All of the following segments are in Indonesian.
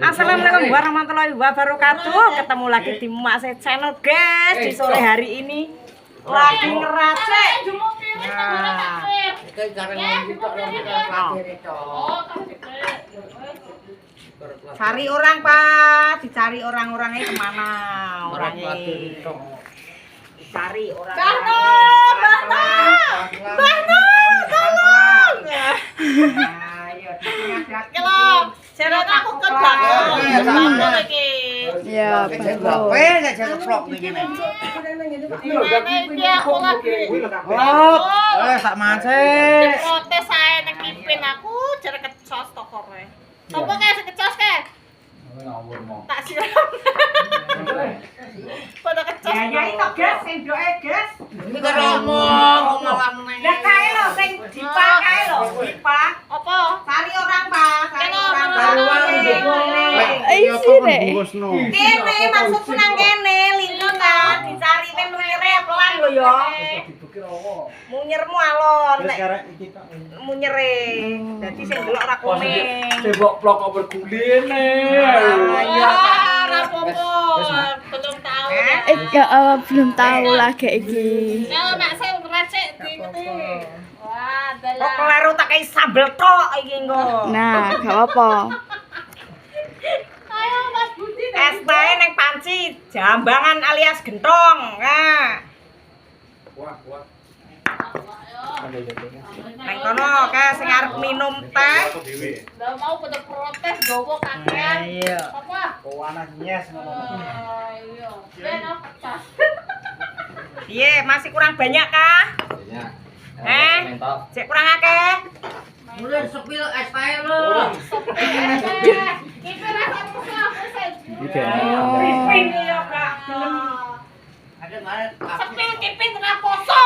Assalamualaikum warahmatullahi wabarakatuh. Ketemu lagi di Mas Channel guys. Di sore hari ini lagi ngeracik. Cari orang Pak, dicari orang-orangnya kemana? Orangnya dicari orang. Tolong. Saya aku kan bangun lagi. Ya, betul. Sak mancing. Protes saya nek kipin aku jare kecos tokore. Sopo kae sing kecos kae? Tak siram. Pada kecos. Ya itu gas sing doe gas. Iki kok ngomong meneh. Lah kae lho sing dipakai lho, dipak. Apa? Cari orang, Pak. Cari orang. Isi deh. Kene maksudku nang kene, lingkung kan dicari menire pelan lho ya. Munyermu alon nek munyere. Dadi sing delok ra kuning. Tembok plok kok bergulene. Ya ora apa-apa. Belum tahu. Belum tahu lagi iki. Kalau nek sing recek diikuti. Wah, dalah. Kok kleru tak kei sambel tok iki engko. Nah, gak apa-apa. Ayo Mas Budi. Es teh ning panci, jambangan alias gentong. Nah. Wah. Neng kono kae sing arep minum teh. Lah mau pada protes gowo kakean. Iya. Apa? Panas nyes ngono. Iya. Ben apa? Piye, masih kurang banyak kah? Cek kurang akeh. Mulai sepil es teh lho. Iki rasa musuh aku Kipin ya, Kak. Ada mana? Sepil kipin ora poso.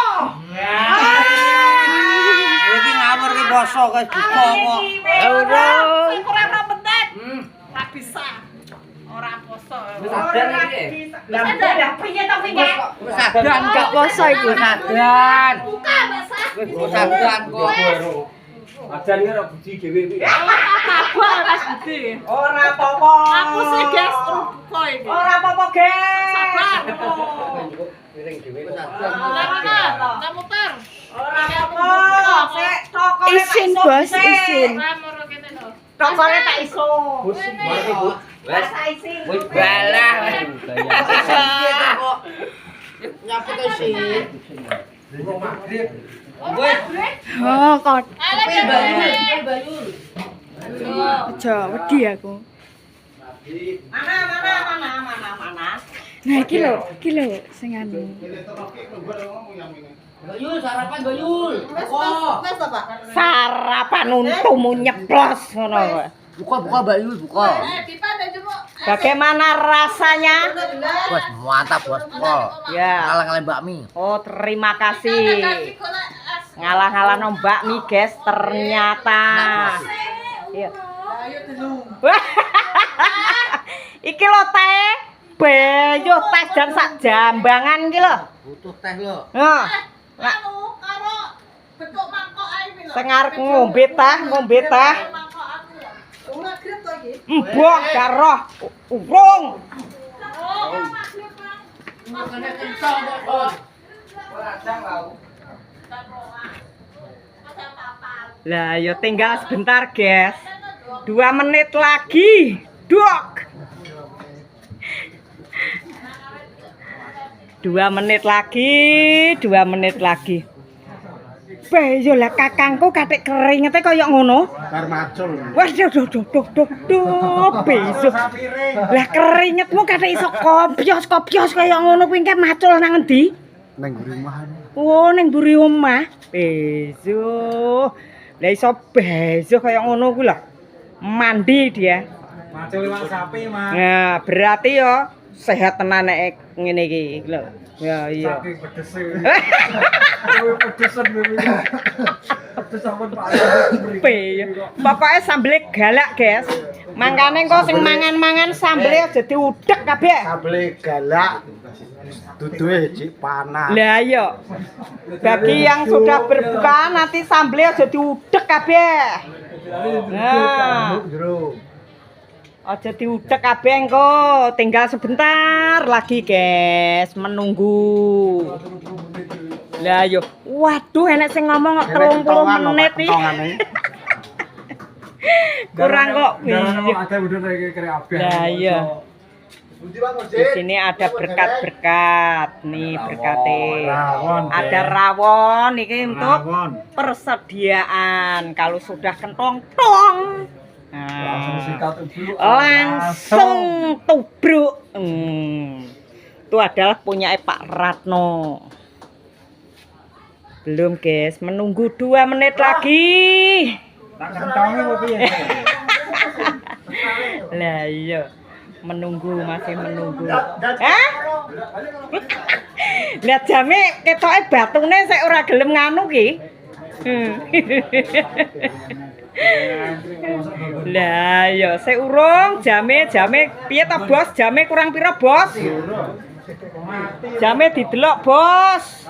Iki ngawur ki poso guys buka kok. Ora. Sing kurang 2 menit. Ora bisa. Ora poso. Ora bisa. Lah piye to piye? Sadan Gak poso iku. sadan. buka basah. Wis sadan kok. Adan iki ora budi dhewe iki. Apa Mas Budi? Ora apa-apa. Aku sih guys ruko iki. Ora apa-apa, guys. Sabar. Piring dhewe kok. Lah muter. Ora apa-apa. Sik tokone tak Isin, iso Bos, dhisik. isin. Ora moro kene lho. Tokone tak iso. Bus, mari Bu. Wes isin. Wis balah. Nyapu to sih. Wong magrib. Wis Oh, kok Ayo Bayur. aja wedi aku. Mana. Nah, iki lho sing anu. Bayul sarapan Bayul. Wes apa? Sarapan untumu nyeplos ngono kowe. Buka Bayul buka. Pipa ada jemuk. Bagaimana rasanya? Bos mantap bos pol. Ya. Ngalang-ngalang bakmi. Oh, terima kasih. Ngalah-ngalah no bakmi, guys. Ternyata. Iya. Iki lho teh. Beyo teh dan sak jambangan iki lho. Butuh teh lo. Nah, Anu karo bentuk mangkok ae iki lho. sing arep ngombe teh. Mangkok aku lho. Magrib to iki. Mbok gak roh. Urung. Oh, magrib Bang. Makane kencang kok bos. Lah, yo tinggal sebentar, guys. 2 menit lagi. Dok. 2 menit lagi. Beyo lah kakangku katik keringete kaya ngono. Kar macul. Wes duh. Beso. Lah keringetmu katik iso kopios kaya ngono kuwi engke macul nang endi? Nang rumah. Oh, ning mburi omah. Beso. Lah iso beso kaya ngono kuwi lho. Mandi dia. Macul liwat sapi, Mas. Nah, berarti yo sehat tenan nek ngene iki lho. Ya iya. Saking pedese. Kowe pedesan dhewe. Pedes ampun Pak. Pokoknya sambelnya galak, guys. Mangkane kok sing mangan-mangan sambelnya aja diudek kabeh. Sambel galak. Duduhe cik panas. Lah iya. Bagi yang sudah berbuka nanti sambelnya aja diudek kabeh. Nah. Aja diudek kabeh engko, tinggal sebentar lagi, guys, menunggu. Lah yo, waduh enek sing ngomong kok 30 menit iki. Kurang kok. Ada udah kayak abang. Lah iya. Di sini ada berkat-berkat, nih berkatnya. Ada rawon, ini untuk persediaan. Kalau sudah kentong-tong, langsung tubruk. Itu adalah punya Pak Ratno. Belum guys, menunggu 2 menit lagi. Lah iya. Menunggu, masih menunggu. Hah? Lihat jame ketoke batune sik ora gelem nganu ki. Lah ya sik urung jame piye ta bos? Jame kurang pira bos? Jame didelok bos.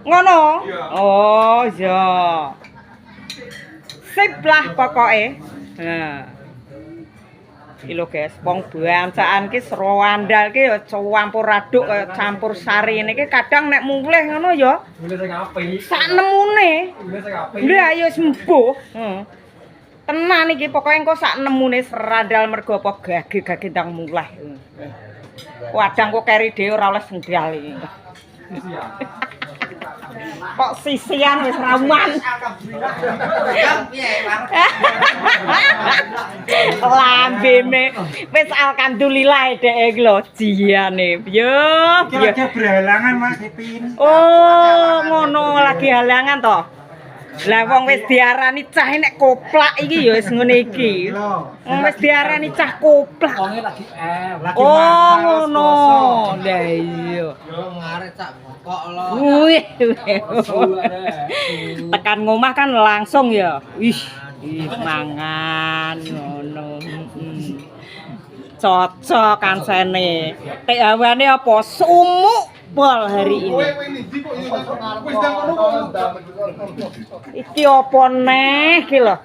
Ngono? Oh iya. Sip lah pokoke. Nah. Iki lho guys, wong bancaan ki sero andal ki ya campur aduk kaya campur sari niki kadang nek mulih ngono ya. Mulih sing apik. Sak nemune. Mulih sing apik. Lah ya sembuh. Tenan iki pokoke engko sak nemune serandal mergo apa gage ndang mulih. Wadang kok keri dhewe ora oleh sendal iki. Kok sisian wis rawan. Lambene wis alhamdulillah dhek iki lho jiane. Yo, Kira berhalangan Mas Ipin. Oh, ngono lagi halangan to. Lah wong wis diarani cah nek koplak iki ya wis ngene iki. Wong wis diarani cah koplak. Wonge lagi Oh, ngono. Lah iya. Yo ngarep cak bokok lho. Wih. Tekan ngomah kan langsung ya. Ih, mangan ngono. Cocok kan sene. Tek hawane apa sumuk pol hari ini. Iki apa neh iki lho.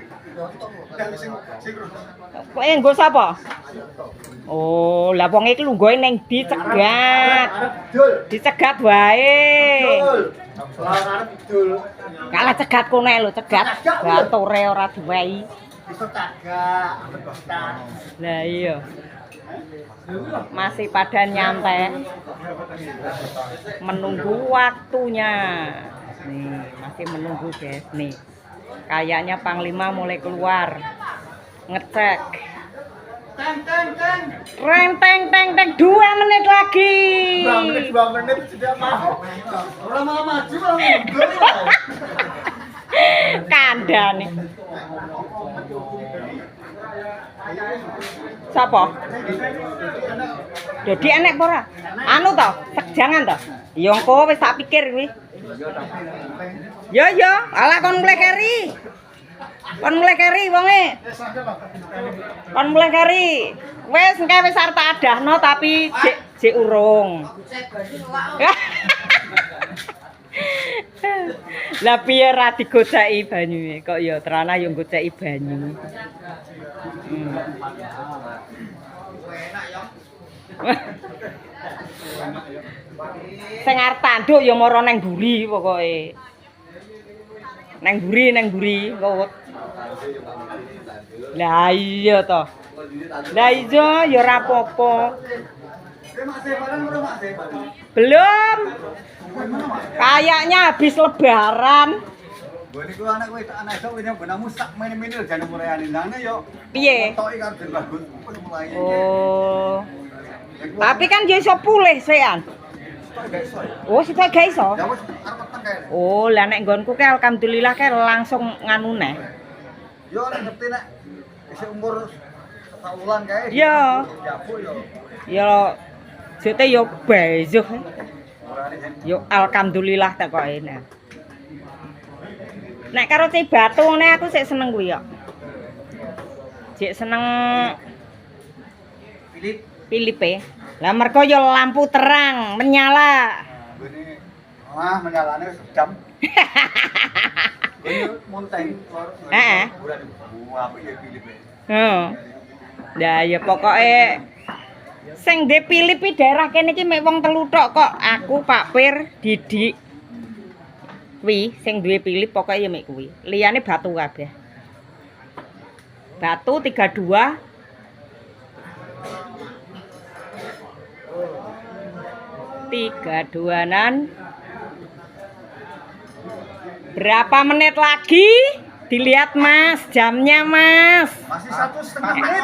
Kowe nggo sapa? Oh, lah wong iki lungguhe ning dicegat. Dicegat wae. Kalah cegat kene lho, cegat. Bature ora diwehi. Lah iya. Masih pada nyantai. Menunggu waktunya. Nih, masih menunggu guys nih. Kayaknya Panglima mulai keluar. Ngecek. Teng 2 menit lagi. 2 menit sudah mau. Ora mau maju Kandhane. Sapa? Dadi enek apa ora? Anu to, jangan to. Ya engko wis tak pikir kuwi. Yo, alah kon mulai keri. Kon mulai keri wonge. Kon mulai keri. Wis engke wis arep tak adahno tapi jek urung. Lah piye ra digoceki banyune? Kok ya terana ya goceki banyu. Sing arep tanduk ya mara nang mburi pokoke. Nang mburi ngowut. Lah iya to. Lah iya ya ora apa-apa. Belum. Kayaknya habis lebaran. Gue niku anak kowe anak esuk wene benamu sak mene-mene jane mulai anindane yo. Piye? Toki karo den bagus mulai. Oh. Tapi kan dia iso pulih sean. Oh, sik gak iso. Ya wis arep peteng kae. Oh, lah nek nggonku ke alhamdulillah ke langsung nganu neh. Yo nek ngerti nek isih umur sawulan kae. Yo. Jabu yo. Yo jete yo bejuh. Yo alhamdulillah tak kok enak. Nek karo Ci Batu ngene aku sik seneng kuwi yo. Sik seneng Philippe. Lah mergo yo lampu terang menyala. Ini wah menyalane wis jam. Heeh. Nah, ya pokoke sing dipilih pi daerah kene iki mek wong telu tok kok. Aku, Pak Pir, Didik. Kuwi sing duwe pilih pokoke ya mek kuwi. Liyane Batu kabeh. Batu 32. Tiga duanan. Berapa menit lagi? Dilihat Mas, jamnya Mas. Masih 1,5 menit.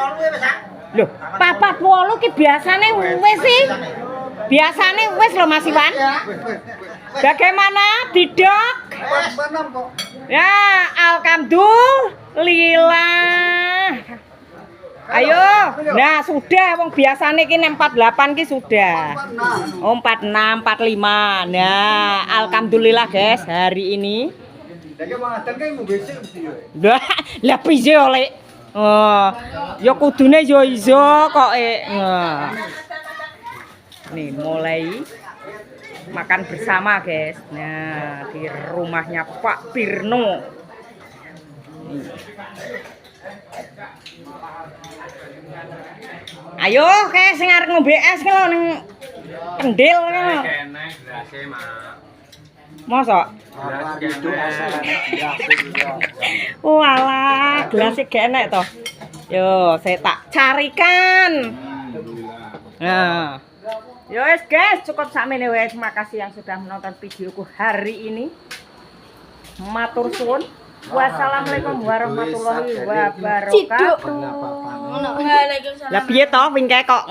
Loh, 48 ki biasane wis sih. Biasane wis lho Mas Iwan. Bagaimana, Didok? 46 kok. Ya, alhamdulillah. Ayo. Nah, sudah wong biasane ki 48 ki sudah. Oh, 46, 45. Nah, alhamdulillah guys, hari ini. Lah piye oleh. Oh, ya kudune ya iso kok Nih, mulai makan bersama guys. Nah, di rumahnya Pak Pirno. Nih. Ayo, kayak sing arep ngombe es ki lho ning kendil ki lho. Kene glase, Mak. Mosok? Walah, gelas gak enak toh. Yo, saya tak carikan. Nah. Yo wes guys, cukup sakmene wes. Makasih yang sudah menonton videoku hari ini. Matur suwun. Wassalamualaikum warahmatullahi wabarakatuh. Lah piye toh wingke kok